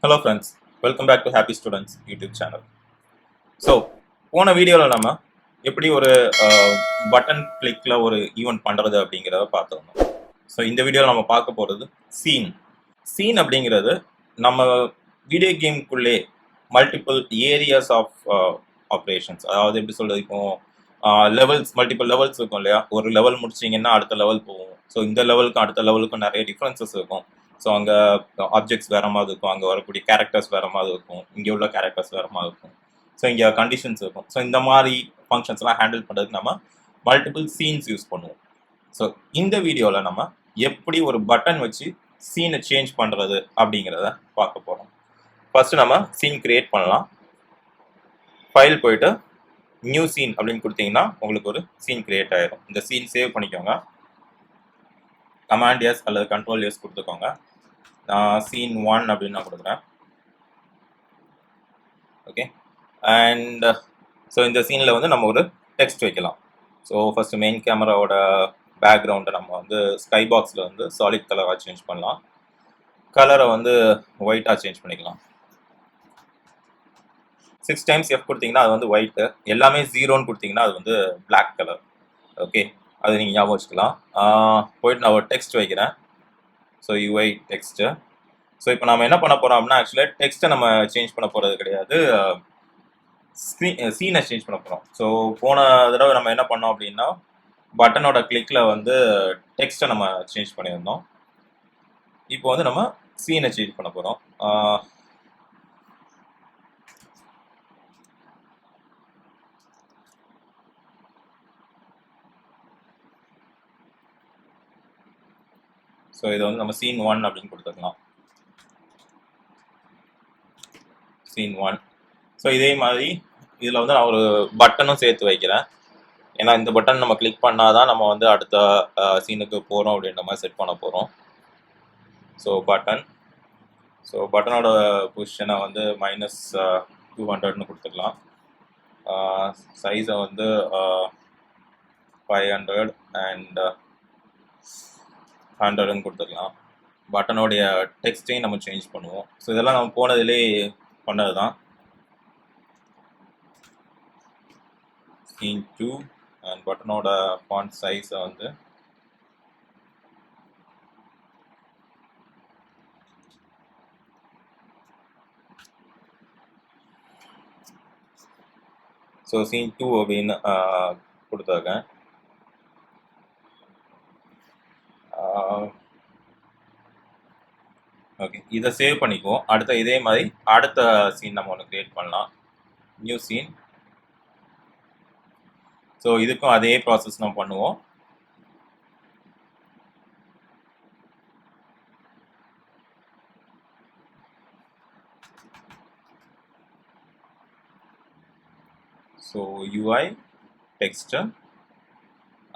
Hello friends, welcome back to Happy Students YouTube channel. So, போன வீடியோவில் நம்ம எப்படி ஒரு பட்டன் கிளிக்கில் ஒரு ஈவெண்ட் பண்ணுறது அப்படிங்கிறத பார்த்துருந்தோம். ஸோ இந்த வீடியோவில் நம்ம பார்க்க போகிறது சீன் அப்படிங்கிறது நம்ம வீடியோ கேமுக்குள்ளே மல்டிபிள் ஏரியாஸ் ஆஃப் ஆப்ரேஷன்ஸ், அதாவது எப்படி சொல்கிறது, இப்போ மல்டிபிள் லெவல்ஸ் இருக்கும் இல்லையா, ஒரு லெவல் முடிச்சிங்கன்னா அடுத்த லெவல் போகும். ஸோ இந்த லெவலுக்கும் அடுத்த லெவலுக்கும் நிறைய டிஃப்ரென்சஸ் இருக்கும். ஸோ அங்கே ஆப்ஜெக்ட்ஸ் வேறு மாதிரி இருக்கும், அங்கே வரக்கூடிய கேரக்டர்ஸ் வேறு மாதிரி இருக்கும், இங்கே உள்ள கேரக்டர்ஸ் வேறு மாதிரி இருக்கும். ஸோ இங்கே கண்டிஷன்ஸ் இருக்கும். ஸோ இந்த மாதிரி ஃபங்க்ஷன்ஸ்லாம் ஹேண்டில் பண்ணுறதுக்கு நம்ம மல்டிபிள் சீன்ஸ் யூஸ் பண்ணுவோம். ஸோ இந்த வீடியோவில் நம்ம எப்படி ஒரு பட்டன் வச்சு சீனை சேஞ்ச் பண்ணுறது அப்படிங்கிறத பார்க்க போகிறோம். ஃபர்ஸ்ட் நம்ம சீன் கிரியேட் பண்ணலாம். ஃபைல் போயிட்டு நியூ சீன் அப்படின்னு கொடுத்தீங்கன்னா உங்களுக்கு ஒரு சீன் கிரியேட் ஆயிடும். இந்த சீன் சேவ் பண்ணிக்கோங்க. கமாண்ட் எஸ் அல்லது கண்ட்ரோல் எஸ் கொடுத்துக்கோங்க. நான் சீன் 1 அப்படின்னு நான் கொடுக்குறேன். ஓகே, அண்ட் ஸோ இந்த சீனில் வந்து நம்ம ஒரு டெக்ஸ்ட் வைக்கலாம். ஸோ ஃபர்ஸ்ட் மெயின் கேமராவோட பேக்ரவுண்டை நம்ம வந்து ஸ்கை பாக்ஸில் வந்து சாலிட் கலராக சேஞ்ச் பண்ணலாம். கலரை வந்து ஒயிட்டாக சேஞ்ச் பண்ணிக்கலாம். 6 times F கொடுத்தீங்கன்னா அது வந்து ஒயிட்டு, எல்லாமே 0ன்னு கொடுத்தீங்கன்னா அது வந்து பிளாக் கலர். ஓகே, அது நீங்கள் ஞாபகம் வச்சுக்கலாம். போயிட்டு நான் ஒரு டெக்ஸ்ட் வைக்கிறேன். So UI text. ஸோ இப்போ நம்ம என்ன பண்ண போகிறோம் அப்படின்னா, ஆக்சுவலாக டெக்ஸ்ட்டை நம்ம சேஞ்ச் பண்ண போகிறது கிடையாது, சீனை சேஞ்ச் பண்ண போகிறோம். ஸோ போன தடவை நம்ம என்ன பண்ணோம் அப்படின்னா, பட்டனோட கிளிக்கில் வந்து டெக்ஸ்ட்டை நம்ம சேஞ்ச் பண்ணியிருந்தோம். இப்போ வந்து நம்ம சீனை சேஞ்ச் பண்ண போகிறோம். ஸோ இதை வந்து நம்ம சீன் 1 அப்படின்னு கொடுத்துக்கலாம். சீன் 1. ஸோ இதே மாதிரி இதில் வந்து நான் ஒரு பட்டனும் சேர்த்து வைக்கிறேன். ஏன்னா இந்த பட்டன் நம்ம கிளிக் பண்ணால் தான் நம்ம வந்து அடுத்த சீனுக்கு போகிறோம் அப்படின்ற மாதிரி செட் பண்ண போகிறோம். ஸோ பட்டனோட பொசிஷனை வந்து -200ன்னு கொடுத்துக்கலாம். சைஸை வந்து 500 அண்ட் 100ன்னு கொடுத்துக்கலாம். பட்டனோடைய டெக்ஸ்ட்டையும் நம்ம சேஞ்ச் பண்ணுவோம். ஸோ இதெல்லாம் நம்ம போனதிலே பண்ணது தான். சீன் 2 அண்ட் பட்டனோட ஃபாண்ட் சைஸை வந்து ஸோ சீன் 2 அப்படின்னு கொடுத்துருக்கேன். ஓகே, இதை சேவ் பண்ணிக்குவோம். இதே மாதிரி அடுத்த சீன் நம்ம ஒன்று கிரியேட் பண்ணலாம். New scene. ஸோ இதுக்கும் அதே ப்ராசஸ் நம்ம பண்ணுவோம். ஸோ யூஐ டெக்ஸ்ட்,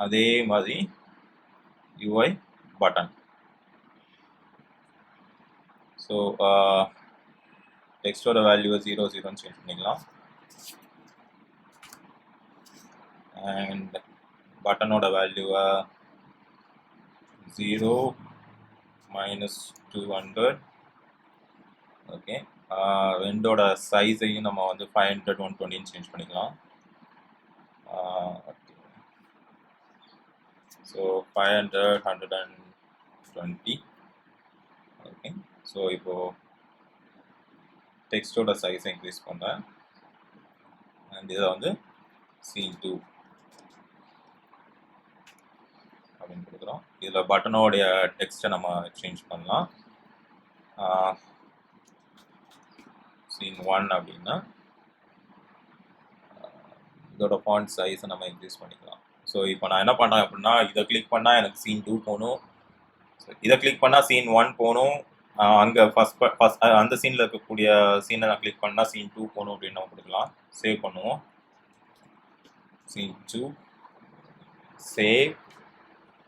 அதே மாதிரி யூஐ பட்டன். ஸோ டெக்ஸ்டோட வேல்யூவை 00ன்னு சேஞ்ச் பண்ணிக்கலாம். அண்ட் பட்டனோட வேல்யூவை 0 -200. ஓகே, ரெண்டோட சைஸையும் நம்ம வந்து 500 120ன்னு சேஞ்ச் பண்ணிக்கலாம். ஸோ 500 120. ஓகே, ஸோ இப்போது டெக்ஸ்டோட சைஸை இன்க்ரீஸ் பண்ணுறேன். அண்ட் இதை வந்து சீன் 2 அப்படின்னு கொடுக்குறோம். இதில் பட்டனோடைய டெக்ஸ்ட்டை நம்ம சேஞ்ச் பண்ணலாம். சீன் 1 அப்படின்னா இதோட ஃபாண்ட் சைஸை நம்ம இன்க்ரீஸ் பண்ணிக்கலாம். ஸோ இப்போ நான் என்ன பண்ணுறேன் அப்படின்னா, இதை கிளிக் பண்ணால் எனக்கு சீன் 2 போகணும். ஸோ இதை கிளிக் பண்ணால் சீன் 1 போகணும். அங்கே ஃபஸ்ட் அந்த சீனில் இருக்கக்கூடிய சீனை நான் கிளிக் பண்ணால் சீன் 2 போகணும் அப்படின்னு நம்ம கொடுக்கலாம். சேவ் பண்ணுவோம். Scene 2 save.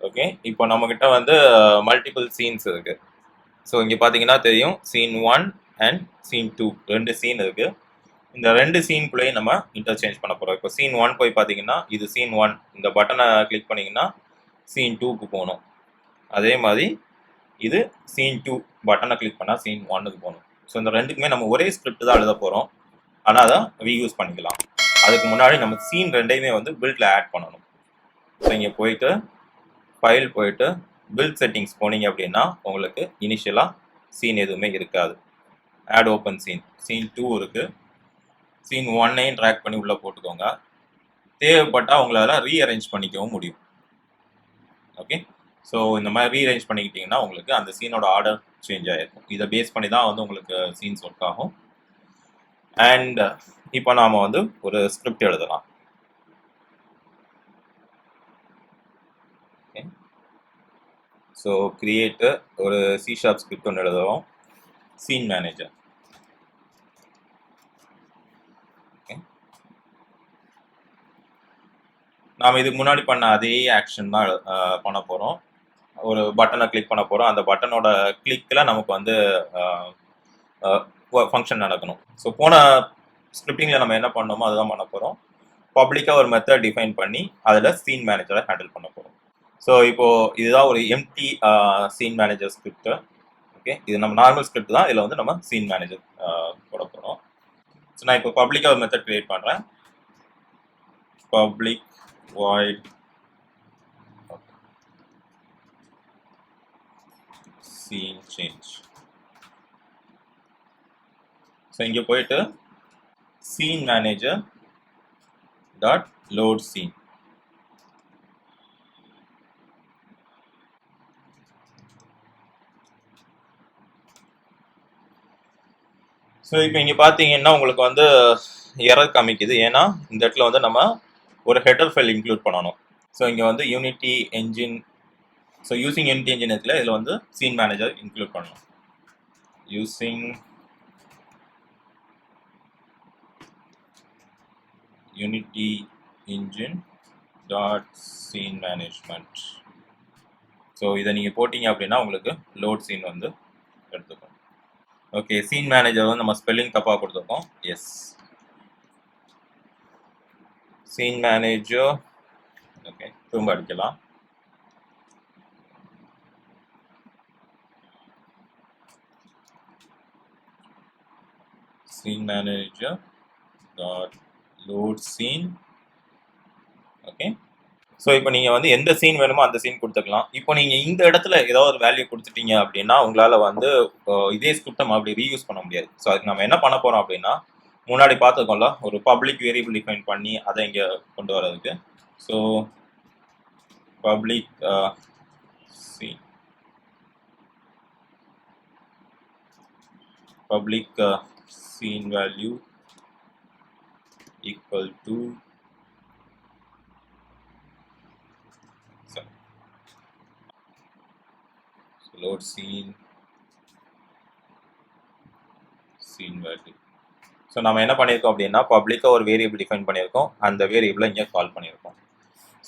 ஓகே, இப்போ நம்மக்கிட்ட வந்து மல்டிபிள் சீன்ஸ் இருக்குது. ஸோ இங்கே பார்த்தீங்கன்னா தெரியும், சீன் 1 அண்ட் சீன் 2 2 சீன் இருக்குது. இந்த 2 சீனுக்குள்ளேயும் நம்ம இன்டர்சேஞ்ச் பண்ண போகிறோம். இப்போ சீன் 1 போய் பார்த்தீங்கன்னா இது சீன் 1, இந்த பட்டனை கிளிக் பண்ணிங்கன்னா சீன் 2க்கு போகணும். அதே மாதிரி இது சீன் 2 பட்டனை கிளிக் பண்ணால் சீன் 1க்கு போகணும். ஸோ இந்த ரெண்டுக்குமே நம்ம ஒரே ஸ்கிரிப்ட் தான் எழுத போகிறோம், ஆனால் அதை ரீயூஸ் பண்ணிக்கலாம். அதுக்கு முன்னாடி நம்ம சீன் ரெண்டையுமே வந்து பில்டில் ஆட் பண்ணணும். ஸோ இங்கே போயிட்டு ஃபைல் போயிட்டு பில்ட் செட்டிங்ஸ் போனீங்க அப்படின்னா உங்களுக்கு இனிஷியலாக சீன் எதுவுமே இருக்காது. ஆட் ஓப்பன் சீன் 2 இருக்குது. சீன் 1ஐயும் ட்ராக் பண்ணி உள்ளே போட்டுக்கோங்க. தேவைப்பட்டால் உங்களால் ரீஅரேஞ்ச் பண்ணிக்கவும் முடியும். ஓகே, ஸோ இந்த மாதிரி ரீஅரேஞ்ச் பண்ணிக்கிட்டிங்கன்னா உங்களுக்கு அந்த சீனோட ஆர்டர் சேஞ்ச் ஆகிருக்கும். இதை பேஸ் பண்ணி தான் வந்து உங்களுக்கு சீன்ஸ் ஒர்க் ஆகும். அண்ட் இப்போ நாம் வந்து ஒரு ஸ்கிரிப்ட் எழுதலாம். ஓகே, ஸோ கிரியேட்டு ஒரு C# ஸ்கிரிப்ட் ஒன்று எழுதுவோம். Scene manager. ஓகே, நாம் இதுக்கு முன்னாடி பண்ண அதே ஆக்ஷன் தான் பண்ண போகிறோம். ஒரு பட்டனை கிளிக் பண்ண போகிறோம். அந்த பட்டனோட கிளிக்கில் நமக்கு வந்து ஃபங்க்ஷன் நடக்கணும். ஸோ போன ஸ்கிரிப்டிங்கில் நம்ம என்ன பண்ணோமோ அதுதான் பண்ண போகிறோம். பப்ளிக்காக ஒரு மெத்தட் டிஃபைன் பண்ணி அதில் சீன் மேனேஜரை ஹேண்டில் பண்ண போகிறோம். ஸோ இப்போது இதுதான் ஒரு empty scene manager script. Okay, இது நம்ம நார்மல் ஸ்கிரிப்ட் தான். இதில் வந்து நம்ம சீன் மேனேஜர் போட போகிறோம். ஸோ நான் இப்போ பப்ளிக்காக ஒரு மெத்தட் கிரியேட் பண்ணுறேன். Public void scene change. So இங்கே போயிட்டு scene manager dot load scene. So இப்போ இங்கே பார்த்தீங்கன்னா உங்களுக்கு வந்து எரர் காமிக்குது. ஏன்னா இந்த இடத்துல வந்து நம்ம ஒரு ஹெடர் ஃபைல் இன்க்ளூட் பண்ணணும். ஸோ இங்கே வந்து Unity engine, so using Unity engine இதில் வந்து சீன் மேனேஜர் இன்க்ளூட் பண்ணணும். Using Unity engine dot scene management. So இதை நீங்கள் போட்டிங்க அப்படின்னா உங்களுக்கு லோட் சீன் வந்து எடுத்துக்கும். ஓகே, சீன் மேனேஜர் வந்து நம்ம ஸ்பெல்லிங் தப்பாக கொடுத்துருக்கோம். S, scene manager. ஓகே, திரும்ப அடிக்கலாம். scene manager dot load scene. Okay, so இப்போ நீங்கள் வந்து எந்த சீன் வேணுமோ அந்த சீன் கொடுத்துக்கலாம். இப்போ நீங்கள் இந்த இடத்துல ஏதாவது ஒரு வேல்யூ கொடுத்துட்டீங்க அப்படின்னா உங்களால் வந்து இதே ஸ்கிரிப்டை அப்படி ரீயூஸ் பண்ண முடியாது. ஸோ அதுக்கு நம்ம என்ன பண்ண போகிறோம் அப்படின்னா, முன்னாடி பார்த்துக்கோம்ல ஒரு பப்ளிக் வேரியபிள் டிஃபைன் பண்ணி அதை இங்கே கொண்டு வர்றதுக்கு. So public scene public scene value equal to load scene value. So நம்ம என்ன பண்ணியிருக்கோம் அப்படின்னா பப்ளிக்காக ஒரு வேரியபிள் டிஃபைன் பண்ணியிருக்கோம். அந்த வேரியபிளை இங்கே கால் பண்ணியிருக்கோம்.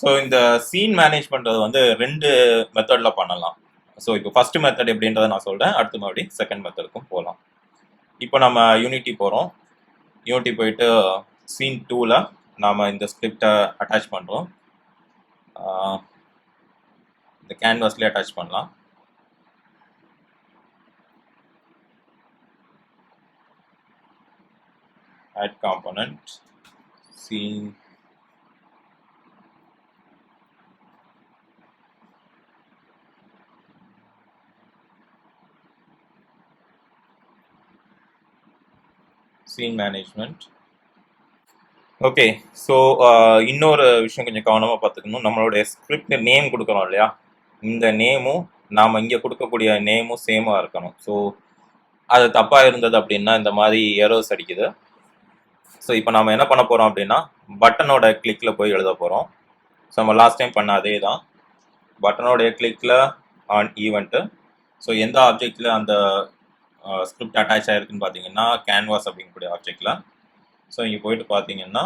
ஸோ இந்த சீன் மேனேஜ் பண்ணுறது வந்து 2 மெத்தடில் பண்ணலாம். ஸோ இப்போ ஃபர்ஸ்ட் மெத்தட் எப்படின்றத நான் சொல்கிறேன். அடுத்து மறுபடியும் செகண்ட் மெத்தடுக்கும் போகலாம். இப்போ நம்ம யூனிட்டி போகிறோம். யூனிட்டி போயிட்டு சீன் 2ல் நாம் இந்த ஸ்கிரிப்டை அட்டாச் பண்ணுறோம். இந்த கேன்வாஸ்லேயே அட்டாச் பண்ணலாம். add component scene management. Okay, so இன்னொரு விஷயம் கொஞ்சம் கவனமாக பார்த்துக்கணும். நம்மளுடைய ஸ்கிரிப்ட் நேம் கொடுக்குறோம் இல்லையா, இந்த நேமும் நாம் இங்கே கொடுக்கக்கூடிய நேமும் சேமாக இருக்கணும். ஸோ அது தப்பாக இருந்தது அப்படின்னா இந்த மாதிரி எரர்ஸ் அடிக்குது. ஸோ இப்போ நம்ம என்ன பண்ண போகிறோம் அப்படின்னா பட்டனோட கிளிக்கில் போய் எழுத போகிறோம். ஸோ நம்ம லாஸ்ட் டைம் பண்ண அதே தான். பட்டனோடைய கிளிக்கில் ஆன் ஈவெண்ட்டு. ஸோ எந்த ஆப்ஜெக்டில் அந்த ஸ்கிரிப்ட் அட்டாச் ஆகிருக்குன்னு பார்த்தீங்கன்னா கேன்வாஸ் அப்படிங்கக்கூடிய ஆப்ஜெக்டில். ஸோ இங்கே போயிட்டு பார்த்தீங்கன்னா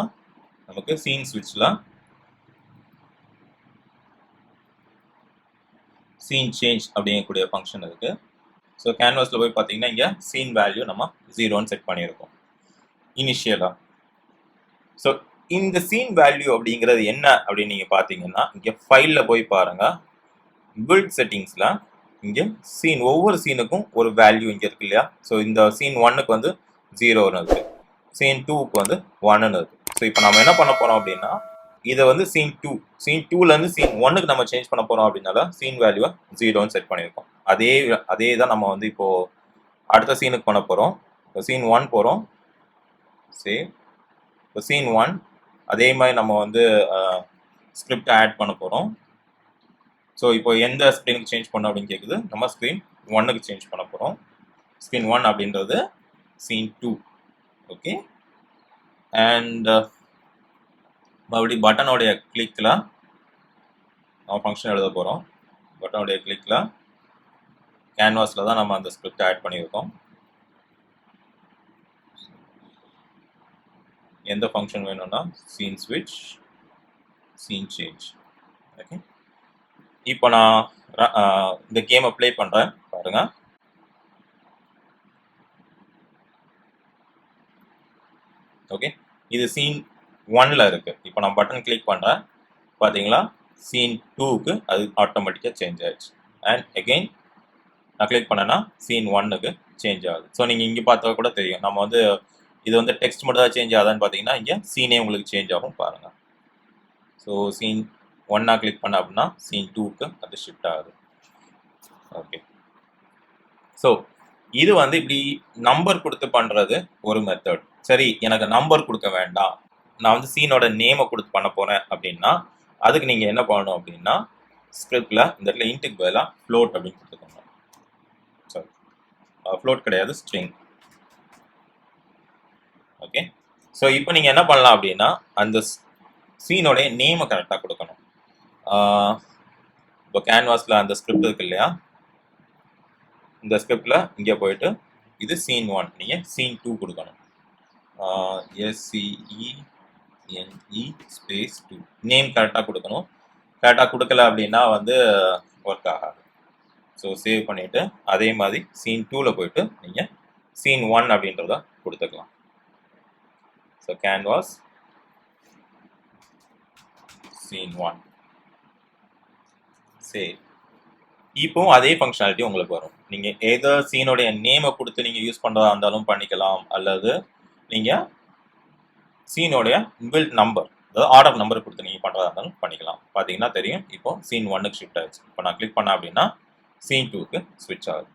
நமக்கு சீன் ஸ்விட்சில் சீன் சேஞ்ச் அப்படிங்கக்கூடிய ஃபங்க்ஷன் இருக்குது. ஸோ கேன்வாஸில் போய் பார்த்தீங்கன்னா இங்கே சீன் வேல்யூ நம்ம 0ன்னு செட் பண்ணியிருக்கோம் இனிஷியலாக. ஸோ இந்த சீன் வேல்யூ அப்படிங்கிறது என்ன அப்படின்னு நீங்கள் பார்த்தீங்கன்னா இங்கே ஃபைலில் போய் பாருங்கள். பில்ட் செட்டிங்ஸில் இங்கே சீன் ஒவ்வொரு சீனுக்கும் ஒரு வேல்யூ இங்கே இருக்கு இல்லையா? ஸோ இந்த சீன் 1க்கு வந்து 0ன்னு இருக்கு, சீன் 2க்கு வந்து 1ன்னு இருக்கு. ஸோ இப்போ நம்ம என்ன பண்ண போறோம் அப்படின்னா, இதை வந்து சீன் 2லேருந்து சீன் 1க்கு நம்ம சேஞ்ச் பண்ண போறோம் அப்படின்னால சீன் வேல்யூவை 0ன்னு செட் பண்ணியிருக்கோம். அதே தான் நம்ம வந்து இப்போ அடுத்த சீனுக்கு பண்ண போறோம். இப்போ சீன் 1 போகிறோம், சேவ். இப்போ சீன் 1 அதே மாதிரி நம்ம வந்து ஸ்கிரிப்ட் ஆட் பண்ண போகிறோம். ஸோ இப்போ எந்த ஸ்க்ரீனுக்கு சேஞ்ச் பண்ணோம் அப்படின்னு கேட்குது. நம்ம ஸ்க்ரீன் 1க்கு சேஞ்ச் பண்ண போகிறோம். ஸ்க்ரீன் 1 அப்படின்றது சீன் 2. ஓகே. அண்ட் மறுபடியும் பட்டனுடைய கிளிக்கில் நம்ம ஃபங்க்ஷன் எழுத போகிறோம். பட்டனுடைய கிளிக்கில் கேன்வாஸில் தான் நம்ம அந்த ஸ்கிரிப்ட் ஆட் பண்ணியிருக்கோம். எந்த ஃபங்க்ஷன் வேணும்னா சீன் ஸ்விட்ச், சீன் சேஞ்ச். ஓகே. இப்போ நான் இந்த கேமை ப்ளே பண்ணுறேன் பாருங்க. ஓகே, இது சீன் 1ல் இருக்கு. இப்போ நான் பட்டன் கிளிக் பண்ணுறேன், பார்த்தீங்களா? சீன் 2க்கு அது ஆட்டோமேட்டிக்காக சேஞ்ச் ஆயிடுச்சு. அண்ட் அகெயின் நான் கிளிக் பண்ணேன்னா சீன் 1க்கு சேஞ்ச் ஆகுது. ஸோ நீங்கள் இங்கே பார்த்தா கூட தெரியும், நம்ம வந்து இது வந்து டெக்ஸ்ட் மட்டும் தான் சேஞ்ச் ஆகுதான்னு பார்த்தீங்கன்னா இங்கே சீனே உங்களுக்கு சேஞ்ச் ஆகும் பாருங்கள். ஸோ சீன் 1 கிளிக் பண்ண அப்படின்னா சீன் 2க்கு அது ஷிஃப்ட் ஆகுது. ஓகே. ஸோ இது வந்து இப்படி நம்பர் கொடுத்து பண்ணுறது ஒரு மெத்தட். சரி, எனக்கு நம்பர் கொடுக்க வேண்டாம், நான் வந்து சீனோட நேமை கொடுத்து பண்ண போகிறேன் அப்படின்னா அதுக்கு நீங்கள் என்ன பண்ணணும் அப்படின்னா, ஸ்கிரிப்டில் இந்த இடத்துல இன்ட்டுக்கு பதிலாக ஃப்ளோட் அப்படின்னு கொடுத்துக்கோங்க. சாரி, ஃப்ளோட் கிடையாது, ஸ்ட்ரிங். ஓகே. ஸோ இப்போ நீங்கள் என்ன பண்ணலாம் அப்படின்னா, அந்த சீனோடைய நேமை கரெக்டாக கொடுக்கணும். இப்போ கேன்வாஸில் அந்த ஸ்கிரிப்ட் இருக்கு இல்லையா, இந்த ஸ்கிரிப்டில் இங்கே போயிட்டு இது சீன் 1, நீங்கள் சீன் 2 கொடுக்கணும். SCENE ஸ்பேஸ் 2 நேம் கரெக்டாக கொடுக்கணும். கரெக்டாக கொடுக்கல அப்படின்னா வந்து ஒர்க் ஆகாது. ஸோ சேவ் பண்ணிவிட்டு அதே மாதிரி சீன் 2ல் போயிட்டு நீங்கள் சீன் 1 அப்படின்றத கொடுத்துக்கலாம். So canvas scene 1 save. இப்போ அதே ஃபங்க்ஷனாலிட்டி உங்களுக்கு வரும். நீங்கள் ஏதோ சீனோடைய நேமை கொடுத்து நீங்கள் யூஸ் பண்ணுறதா இருந்தாலும் பண்ணிக்கலாம், அல்லது நீங்கள் சீனோடைய பில்ட் நம்பர், அதாவது ஆர்டர் நம்பர் கொடுத்து நீங்கள் பண்ணுறதா இருந்தாலும் பண்ணிக்கலாம். பார்த்தீங்கன்னா தெரியும், இப்போ சீன் 1க்கு ஷிஃப்ட் ஆயிடுச்சு. இப்போ நான் கிளிக் பண்ணேன் அப்படின்னா சீன் 2க்கு ஸ்விட்ச் ஆகுது.